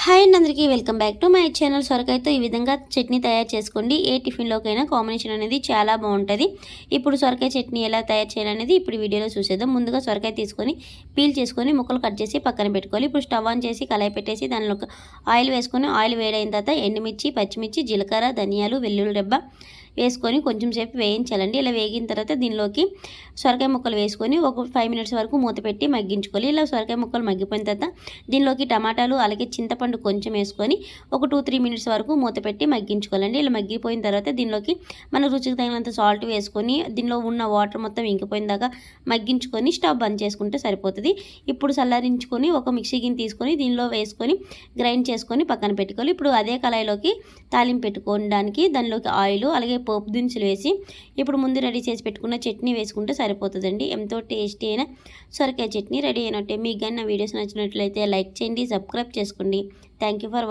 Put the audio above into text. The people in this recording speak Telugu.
హాయ్ అండి, అందరికీ welcome back to my channel. సొరకాయతో ఈ విధంగా చట్నీ తయారు చేసుకోండి. ఏ టిఫిన్లోకైనా కాంబినేషన్ అనేది చాలా బాగుంటుంది. ఇప్పుడు సొరకాయ చట్నీ ఎలా తయారు చేయాలనేది ఇప్పుడు వీడియోలో చూసేద్దాం. ముందుగా సొరకాయ తీసుకొని పీల్ చేసుకొని ముక్కలు కట్ చేసి పక్కన పెట్టుకోవాలి. ఇప్పుడు స్టవ్ ఆన్ చేసి కళాయి పెట్టేసి దానిలో ఆయిల్ వేసుకొని ఆయిల్ వేడైన తర్వాత ఎండుమిర్చి, పచ్చిమిర్చి, జీలకర్ర, ధనియాలు, వెల్లుల్లి రెబ్బ వేసుకొని కొంచెం సేపు వేయించాలండి. ఇలా వేగిన తర్వాత దీనిలోకి సొరకాయ ముక్కలు వేసుకొని ఒక 5 మినిట్స్ వరకు మూత పెట్టి మగ్గించుకోవాలి. ఇలా సొరకాయ ముక్కలు మగ్గిపోయిన తర్వాత దీనిలోకి టమాటాలు అలాగే చింతపండు కొంచెం వేసుకొని ఒక 2-3 మినిట్స్ వరకు మూత పెట్టి మగ్గించుకోవాలండి. ఇలా మగ్గిపోయిన తర్వాత దీనిలోకి మన రుచికి తగినంత సాల్ట్ వేసుకొని దీనిలో ఉన్న వాటర్ మొత్తం ఇంకిపోయిన దాకా మగ్గించుకొని స్టవ్ బంద్ చేసుకుంటే సరిపోతుంది. ఇప్పుడు చల్లారించుకొని ఒక మిక్సీ గిన్నె తీసుకొని దీనిలో వేసుకొని గ్రైండ్ చేసుకొని పక్కన పెట్టుకోవాలి. ఇప్పుడు అదే కళాయిలోకి తాలింపు పెట్టుకోవడానికి దానిలోకి ఆయిల్ అలాగే పోపు దినుసులు వేసి ఇప్పుడు ముందు రెడీ చేసి పెట్టుకున్న చట్నీ వేసుకుంటే సరిపోతుందండి. ఎంతో టేస్టీ అయిన సొరకాయ చట్నీ రెడీ అయినట్టే. మీకు కానీ నా వీడియోస్ నచ్చినట్లయితే లైక్ చేయండి, సబ్స్క్రైబ్ చేసుకోండి. Thank you for